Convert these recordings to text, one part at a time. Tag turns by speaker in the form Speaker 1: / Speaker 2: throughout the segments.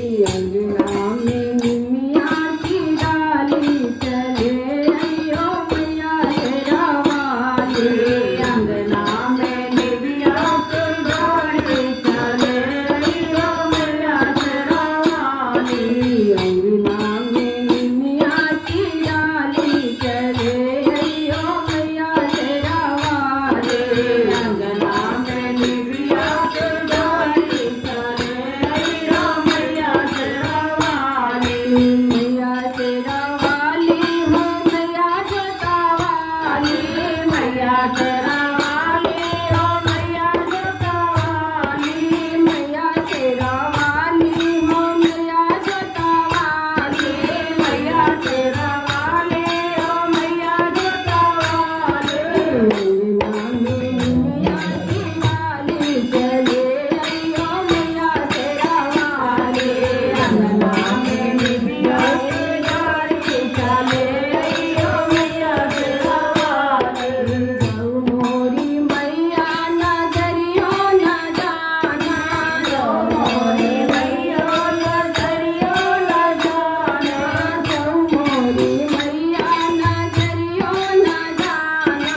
Speaker 1: अंगना में निमिया की डाली चले अयो मैया तेरा वाली। अंगना में निमिया की डाली चले अयो मैया तेरा वाली। अंगना में निमिया की डाली चले अयो मैया तेरा वाली। अंगना में निमिया की डाली चले अयो मैया तेरा वाली। मैया तेरा वाली हो मैया जोता वाली। मैया तेरा वाली हो मैया जोता वाली। मैया तेरा वाली हो मैया जोता वाली। मैया तेरा वाली हो मैया जोता वाली। मैया की वाली चले अयो मैया तेरा वाली। अंगना में निमिया की डाली चले अयो मैया तेरा वाली। जाऊ मोरी मैया नजरियो न जाना। जाऊ मोरी मैया नजरियो न जाना। जाऊ मोरी मैया नजरियो न जाना।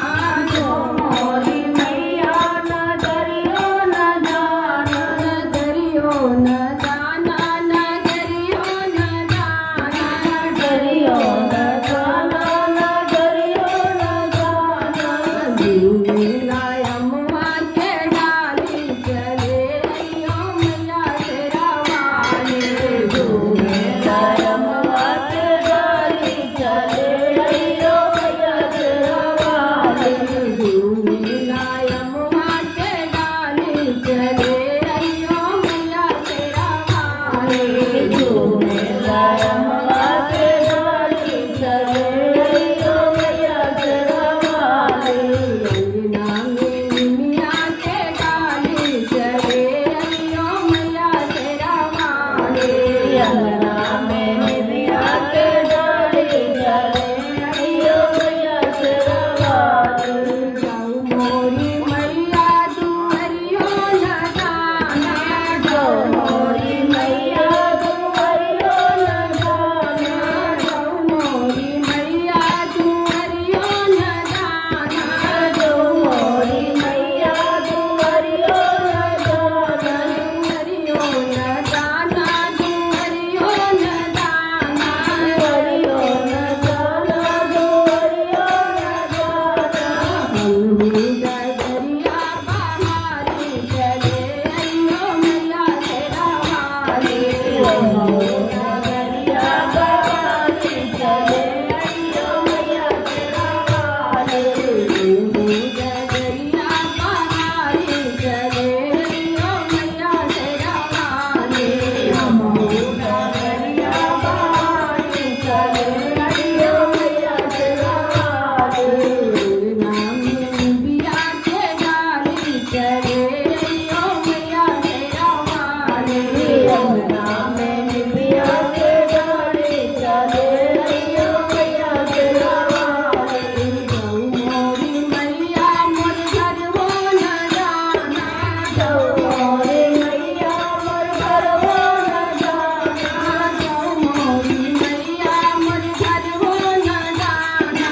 Speaker 1: जाऊ मोरी मैया नजरियो न जाना। नजरियो न जाना। नजरियो न जाना। नजरियो न जाना। नजरियो न जाना। झूमेला अम्मा के डाली चले अयो मैया तेरा वाली। झूमेला अम्मा के डाली चले अयो मैया तेरा वाली। झूमेला अम्मा के डाली चले अयो मैया तेरा वाली। झूमेला अम्मा के डाली चले अयो मैया तेरा वाली। अंगना में निमिया के डाली चले अयो मैया तेरा वाली। अंगना में निमिया के डाली चले अयो मैया तेरा वाली। जाऊ मोरी मैया दुआरियो न जाना। जाऊ मोरी मैया दुआरियो न जाना। जाऊ मोरी मैया दुआरियो न जाना। जाऊ मोरी मैया दुआरियो न जाना। दुआरियो न जाना। दुआरियो न जाना। दुआरियो न जाना। दुआरियो न जाना। हल्दी डगरिया बहारी चले अयो मैया तेरा वाली। हल्दी डगरिया बहारी चले अयो मैया तेरा वाली। हल्दी डगरिया बहारी चले अयो मैया तेरा वाली। हल्दी डगरिया बहारी चले अयो मैया तेरा वाली। अंगना में निमिया के डाली चले अयो मैया तेरा वाली। अंगना में निमिया के डाली चले अयो मैया तेरा वाली। जाऊ मोरी मैया मोर घरवो न जाना। जाऊ मोरी मैया मोर घरवो न जाना। जाऊ मोरी मैया मोर घरवो न जाना।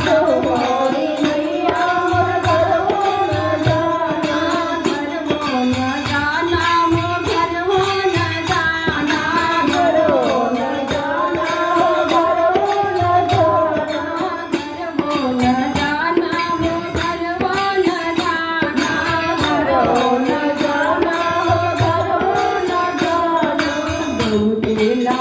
Speaker 1: जाऊ मोरी मैया मोर घरवो न जाना। घरवो न जाना। मो घरवो न जाना। घरवो न जाना। मो घरवो न जाना। घरवो न जाना। मो घरवो न जाना। घरवो न जाना। मो घरवो न जाना। बहुतेला